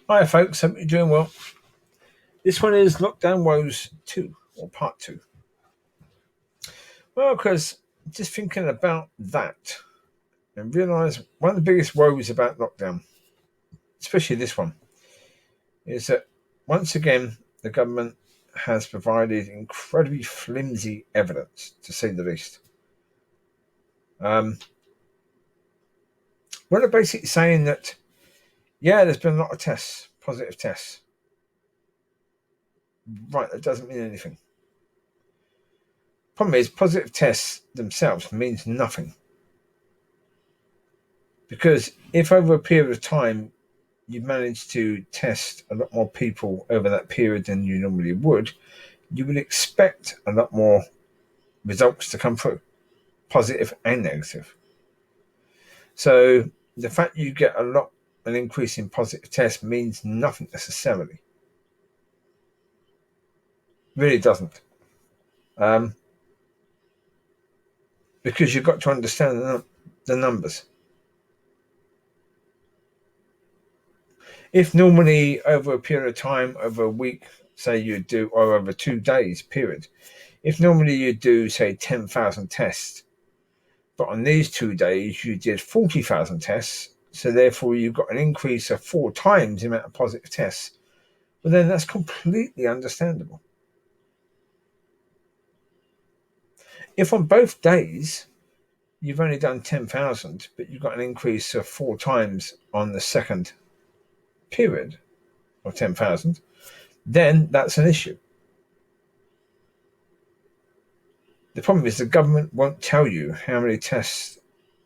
Hi folks, hope you're doing well. This one is Lockdown Woes 2, or Part 2. Well, because just thinking about that and realise one of the biggest woes about lockdown, especially this one, is that once again the government has provided incredibly flimsy evidence, to say the least. Well, they're basically saying that, yeah, there's been a lot of tests, positive tests. Right, that doesn't mean anything. Problem is, positive tests themselves means nothing. Because if over a period of time you manage to test a lot more people over that period than you normally would, you would expect a lot more results to come through, positive and negative. So the fact you get an increase in positive tests means nothing necessarily. Really doesn't. Because you've got to understand the numbers. If normally over a period of time, over a week, say you do, or over 2 days period, if normally you do, say, 10,000 tests, but on these 2 days you did 40,000 tests, so therefore you've got an increase of 4 times the amount of positive tests, well then that's completely understandable. If on both days you've only done 10,000, but you've got an increase of 4 times on the second period of 10,000, then that's an issue. The problem is the government won't tell you how many tests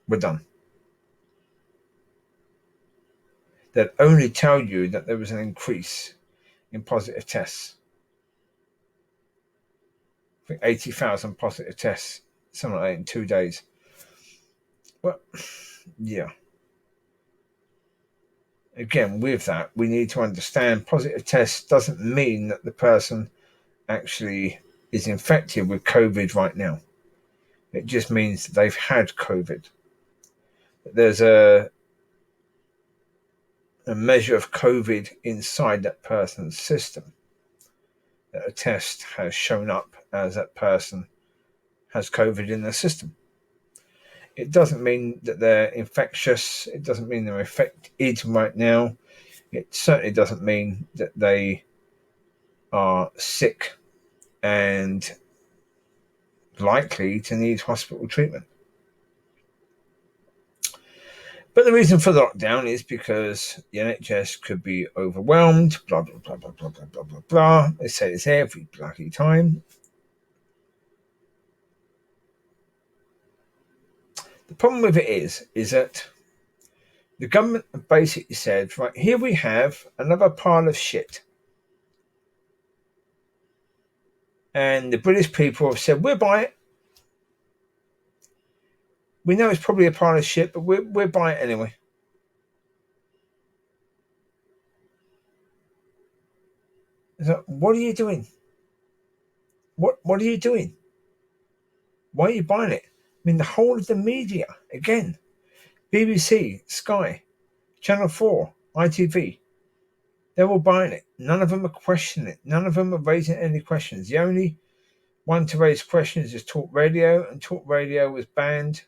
were done. They'll only tell you that there was an increase in positive tests. I think 80,000 positive tests, something like that, in 2 days. Well, yeah. Again, with that, we need to understand positive tests doesn't mean that the person actually is infected with COVID right now. It just means that they've had COVID. There's a measure of COVID inside that person's system. That a test has shown up as that person has COVID in their system. It doesn't mean that they're infectious. It doesn't mean they're infected right now. It certainly doesn't mean that they are sick and likely to need hospital treatment. But the reason for the lockdown is because the NHS could be overwhelmed, blah, blah, blah, blah, blah, blah, blah, blah, blah. They say this every bloody time. The problem with it is that the government basically said, right, here we have another pile of shit. And the British people have said, we'll buy it. We know it's probably a pile of shit, but we'll buy it anyway. So, what are you doing? What are you doing? Why are you buying it? I mean, the whole of the media, again, BBC, Sky, Channel 4, ITV, they're all buying it. None of them are questioning it. None of them are raising any questions. The only one to raise questions is TalkRadio, and TalkRadio was banned,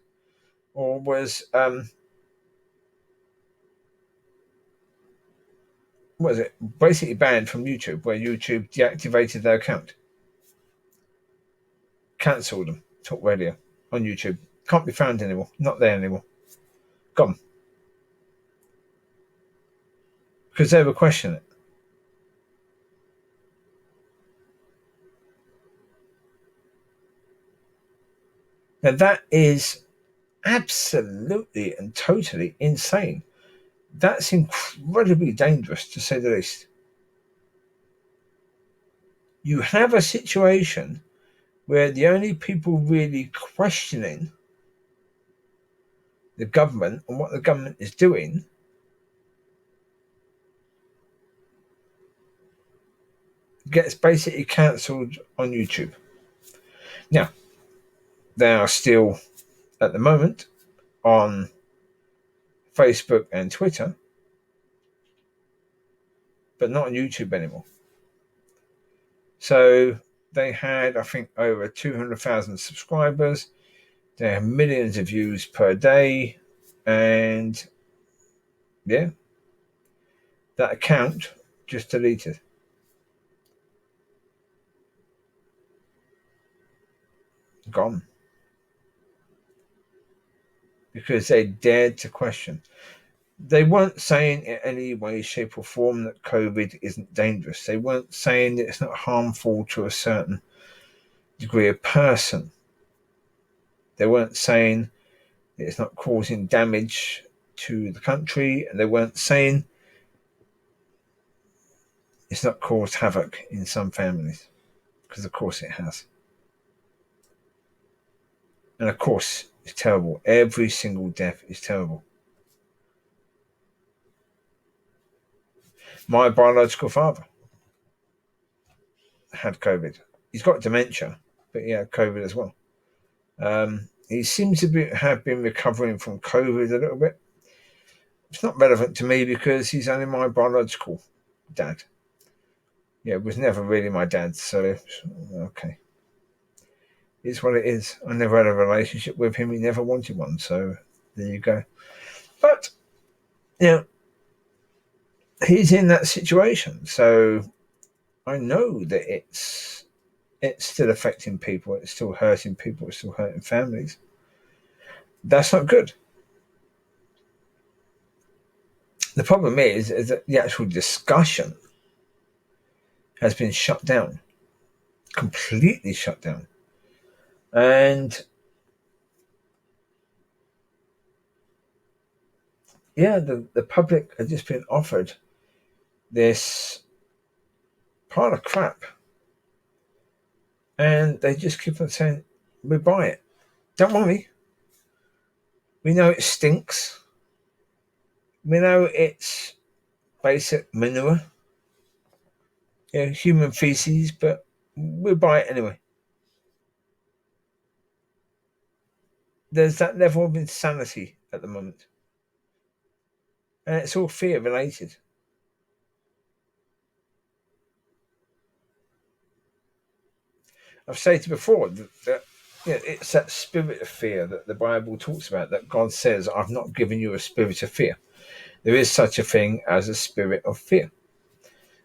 or was basically banned from YouTube, where YouTube deactivated their account, cancelled them. TalkRadio on YouTube can't be found anymore. Not there anymore. Gone because they were questioning it. Now that is absolutely and totally insane. That's incredibly dangerous, to say the least. You have a situation where the only people really questioning the government and what the government is doing gets basically cancelled on YouTube. Now, they are still, at the moment, on Facebook and Twitter, but not on YouTube anymore. So they had, I think, over 200,000 subscribers. They have millions of views per day. And yeah, that account just deleted. Gone. Because they dared to question. They weren't saying in any way, shape, or form that COVID isn't dangerous. They weren't saying that it's not harmful to a certain degree of person. They weren't saying that it's not causing damage to the country. And they weren't saying it's not caused havoc in some families. Because of course it has. And of course it's terrible. Every single death is terrible. My biological father had COVID. He's got dementia, but he had COVID as well. He seems to have been recovering from COVID a little bit. It's not relevant to me because he's only my biological dad. Yeah, it was never really my dad, so okay. It's what it is. I never had a relationship with him. He never wanted one, so there you go. But, you know, he's in that situation, so I know that it's still affecting people. It's still hurting people. It's still hurting families. That's not good. The problem is that the actual discussion has been shut down, completely shut down. And yeah, the public has just been offered this pile of crap. And they just keep on saying, we buy it. Don't worry. We know it stinks. We know it's basic manure. Yeah, human feces, but we'll buy it anyway. There's that level of insanity at the moment. And it's all fear related. I've stated before that it's that spirit of fear that the Bible talks about, that God says, I've not given you a spirit of fear. There is such a thing as a spirit of fear.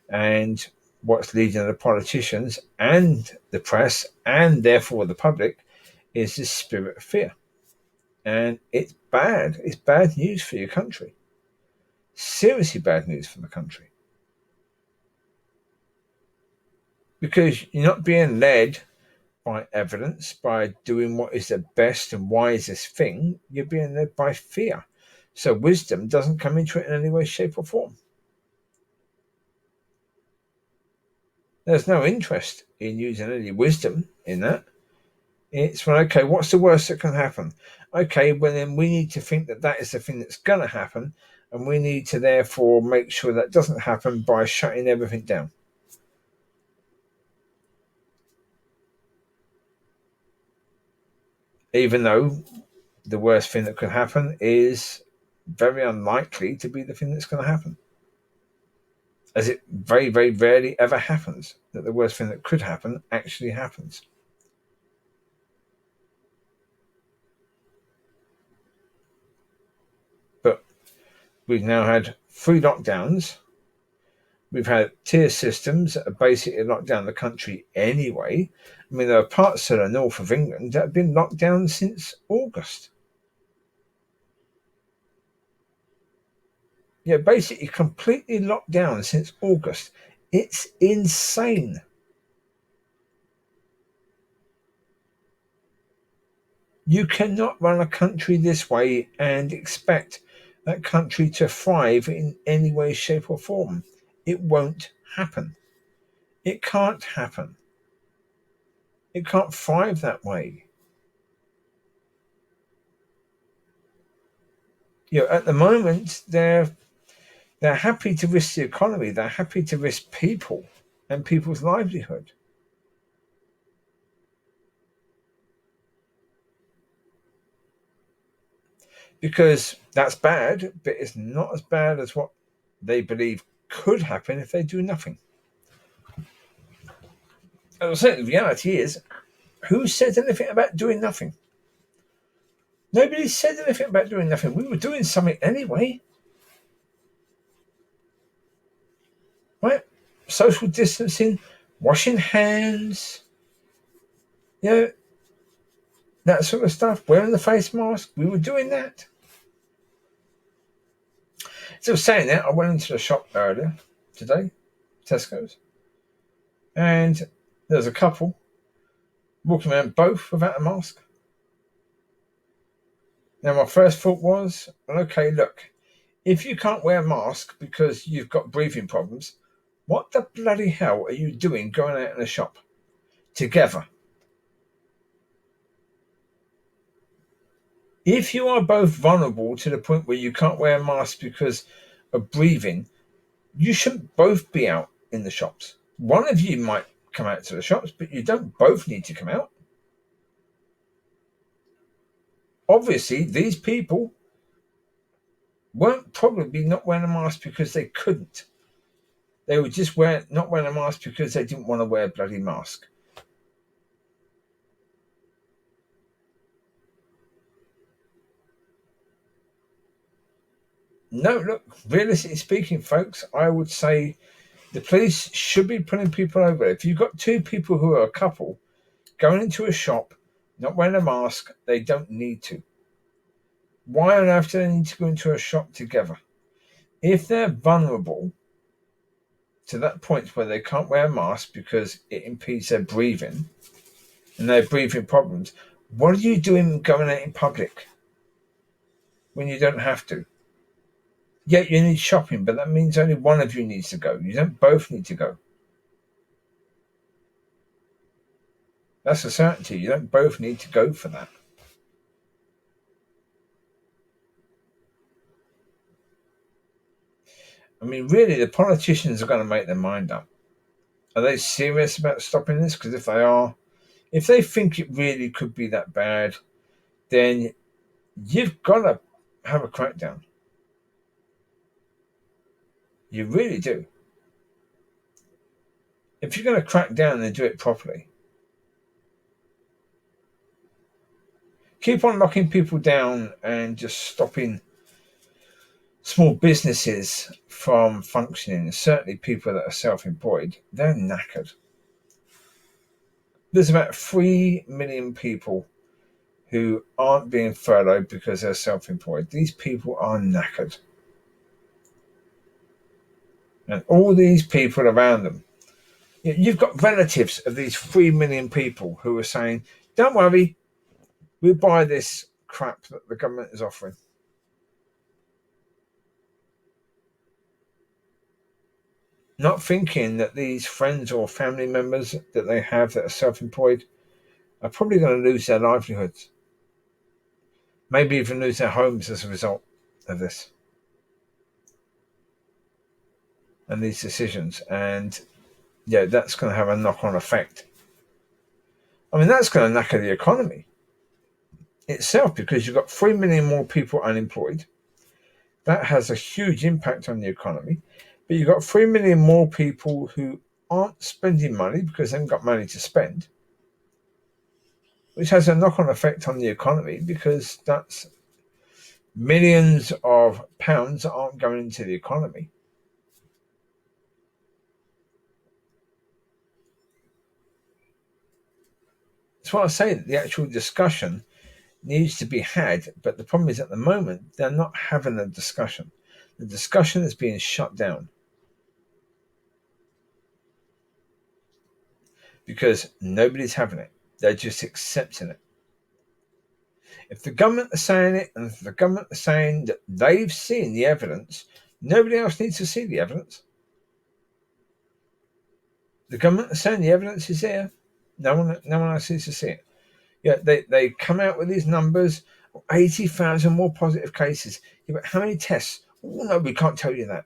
And what's leading the politicians and the press and therefore the public is this spirit of fear. And it's bad. It's bad news for your country. Seriously bad news for the country. Because you're not being led by evidence, by doing what is the best and wisest thing. You're being led by fear. So wisdom doesn't come into it in any way, shape, or form. There's no interest in using any wisdom in that. It's well, okay, what's the worst that can happen? Okay, well then we need to think that is the thing that's going to happen, and we need to therefore make sure that doesn't happen by shutting everything down. Even though the worst thing that could happen is very unlikely to be the thing that's going to happen. As it very, very rarely ever happens, that the worst thing that could happen actually happens. But we've now had 3 lockdowns. We've had tier systems that are basically locked down the country anyway. I mean, there are parts of the north of England that have been locked down since August. Yeah, basically completely locked down since August. It's insane. You cannot run a country this way and expect that country to thrive in any way, shape, or form. It won't happen. It can't happen. It can't thrive that way. You know, at the moment, they're happy to risk the economy. They're happy to risk people and people's livelihood. Because that's bad, but it's not as bad as what they believe could happen if they do nothing. As I said, the reality is, who said anything about doing nothing? Nobody said anything about doing nothing. We were doing something anyway. Right? Social distancing, washing hands, that sort of stuff, wearing the face mask. We were doing that. So saying that, I went into the shop earlier today, Tesco's, and there's a couple walking around both without a mask. Now, my first thought was, okay, look, if you can't wear a mask because you've got breathing problems, what the bloody hell are you doing going out in a shop together? If you are both vulnerable to the point where you can't wear a mask because of breathing, you shouldn't both be out in the shops. One of you might come out to the shops, but you don't both need to come out. Obviously, these people weren't probably not wearing a mask because they couldn't. They were just not wearing a mask because they didn't want to wear a bloody mask. No, look, realistically speaking, folks, I would say the police should be pulling people over. If you've got two people who are a couple going into a shop, not wearing a mask, they don't need to. Why on earth do they need to go into a shop together? If they're vulnerable to that point where they can't wear a mask because it impedes their breathing and they have breathing problems, what are you doing going out in public when you don't have to? Yeah, you need shopping, but that means only one of you needs to go. You don't both need to go. That's a certainty. You don't both need to go for that. I mean, really, the politicians are going to make their mind up. Are they serious about stopping this? Because if they are, if they think it really could be that bad, then you've got to have a crackdown. You really do. If you're going to crack down, then do it properly. Keep on locking people down and just stopping small businesses from functioning. Certainly people that are self-employed, they're knackered. There's about 3 million people who aren't being furloughed because they're self-employed. These people are knackered. And all these people around them, you've got relatives of these 3 million people who are saying, don't worry, we'll buy this crap that the government is offering. Not thinking that these friends or family members that they have that are self-employed are probably going to lose their livelihoods. Maybe even lose their homes as a result of this and these decisions. And that's going to have a knock-on effect. I mean, that's going to knacker the economy itself because you've got 3 million more people unemployed. That has a huge impact on the economy. But you've got 3 million more people who aren't spending money because they haven't got money to spend, which has a knock-on effect on the economy because that's millions of pounds that aren't going into the economy. That's why I say that the actual discussion needs to be had, but the problem is at the moment they're not having a discussion. The discussion is being shut down because nobody's having it. They're just accepting it. If the government are saying it, and if the government are saying that they've seen the evidence, nobody else needs to see the evidence. The government are saying the evidence is there. No one else needs to see it. Yeah, they come out with these numbers, 80,000 more positive cases. Yeah, but how many tests? Oh, no, we can't tell you that.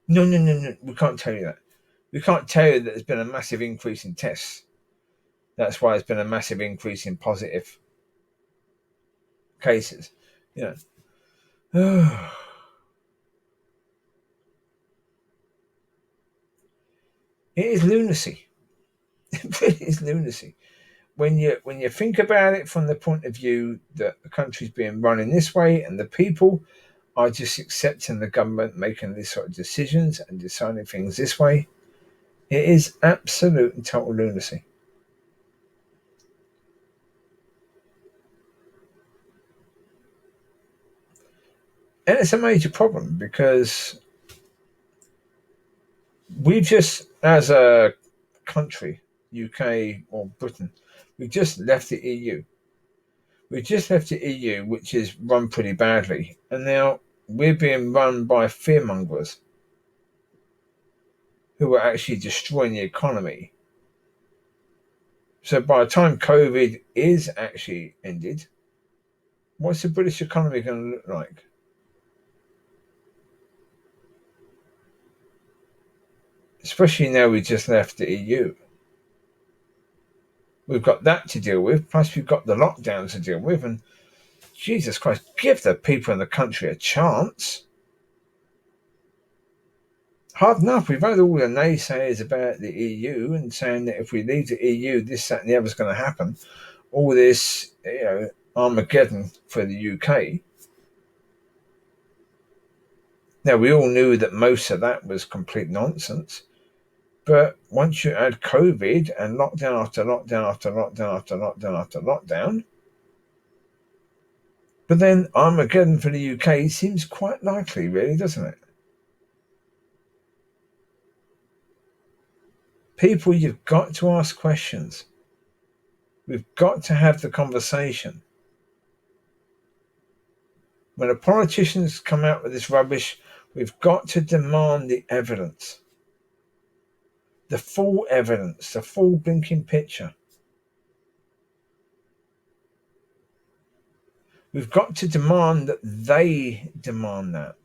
No, we can't tell you that. We can't tell you that there's been a massive increase in tests. That's why there's been a massive increase in positive cases. It is lunacy. It really is lunacy. When you think about it from the point of view that the country's being run in this way and the people are just accepting the government making these sort of decisions and deciding things this way, it is absolute and total lunacy. And it's a major problem because we've just, as a country, UK or Britain, we just left the EU. We just left the EU, which is run pretty badly, and now we're being run by fearmongers who are actually destroying the economy. So by the time COVID is actually ended, what's the British economy going to look like? Especially now we just left the EU. We've got that to deal with, plus we've got the lockdowns to deal with, and Jesus Christ, give the people in the country a chance. Hard enough, we've had all the naysayers about the EU and saying that if we leave the EU, this, that, and the other is going to happen. All this, Armageddon for the UK. Now, we all knew that most of that was complete nonsense. But once you add COVID and lockdown after lockdown after lockdown after lockdown after lockdown, but then Armageddon for the UK seems quite likely, really, doesn't it? People, you've got to ask questions. We've got to have the conversation. When the politicians come out with this rubbish, we've got to demand the evidence. The full evidence, the full blinking picture. We've got to demand that they demand that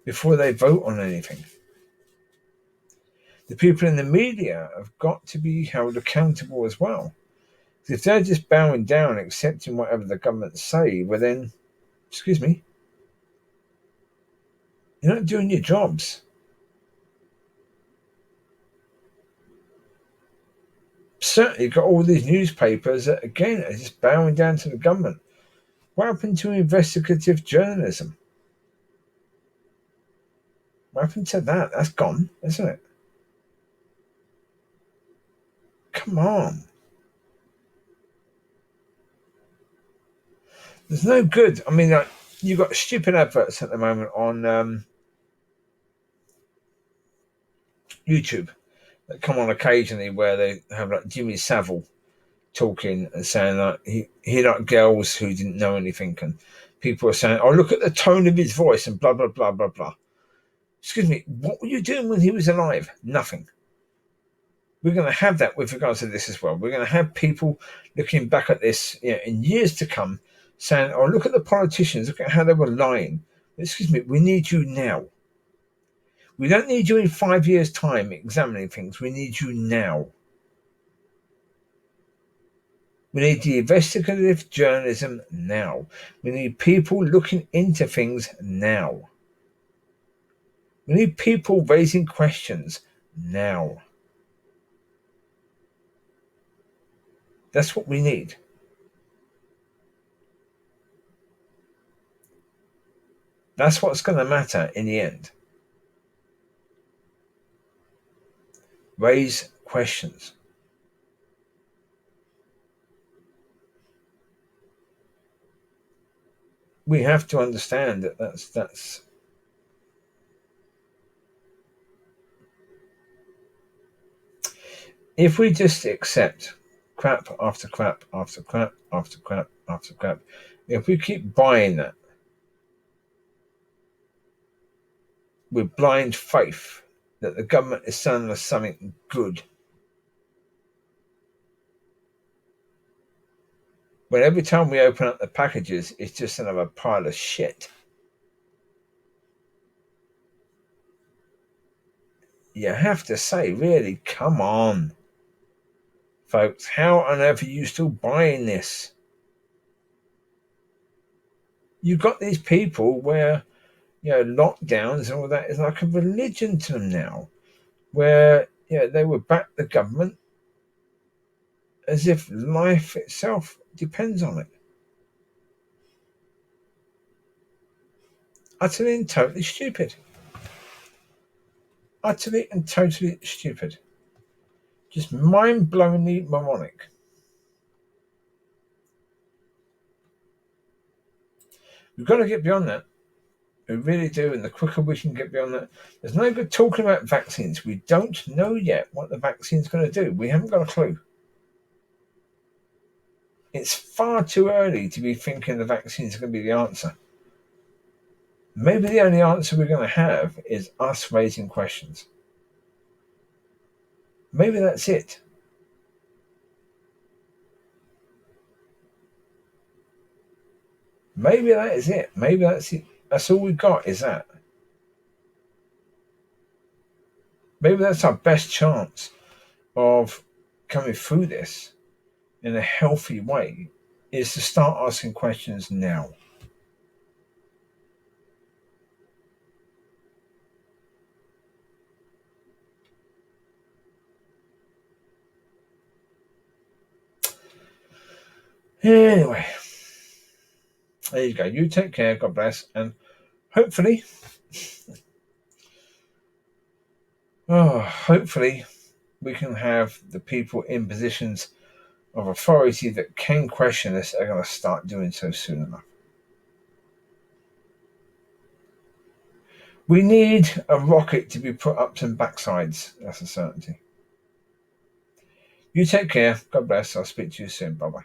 before they vote on anything. The people in the media have got to be held accountable as well. If they're just bowing down, accepting whatever the government say, well then, excuse me, you're not doing your jobs. Certainly got all these newspapers that, again, are just bowing down to the government. What happened to investigative journalism? What happened to that? That's gone, isn't it? Come on. There's no good. I mean, you've got stupid adverts at the moment on YouTube that come on occasionally where they have like Jimmy Savile talking and saying that he liked girls who didn't know anything, and people are saying, oh, look at the tone of his voice and blah, blah, blah, blah, blah. Excuse me, what were you doing when he was alive? Nothing. We're going to have that with regards to this as well. We're going to have people looking back at this in years to come saying, oh, look at the politicians, look at how they were lying. Excuse me, we need you now. We don't need you in 5 years' time examining things. We need you now. We need the investigative journalism now. We need people looking into things now. We need people raising questions now. That's what we need. That's what's going to matter in the end. Raise questions. We have to understand that that's if we just accept crap after crap after crap after crap after crap, if we keep buying that with blind faith that the government is selling us something good, when every time we open up the packages, it's just another pile of shit. You have to say, really, come on, folks, how on earth are you still buying this? You've got these people where, lockdowns and all that is like a religion to them now. where they would back the government as if life itself depends on it. Utterly and totally stupid. Utterly and totally stupid. Just mind-blowingly moronic. We've got to get beyond that. We really do, and the quicker we can get beyond that. There's no good talking about vaccines. We don't know yet what the vaccine's going to do. We haven't got a clue. It's far too early to be thinking the vaccine's going to be the answer. Maybe the only answer we're going to have is us raising questions. Maybe that's it. Maybe that is it. Maybe that's it. That's all we've got is that. Maybe that's our best chance of coming through this in a healthy way, is to start asking questions now. Anyway, there you go. You take care. God bless. And hopefully, hopefully we can have the people in positions of authority that can question this are going to start doing so soon enough. We need a rocket to be put up some backsides. That's a certainty. You take care. God bless. I'll speak to you soon. Bye-bye.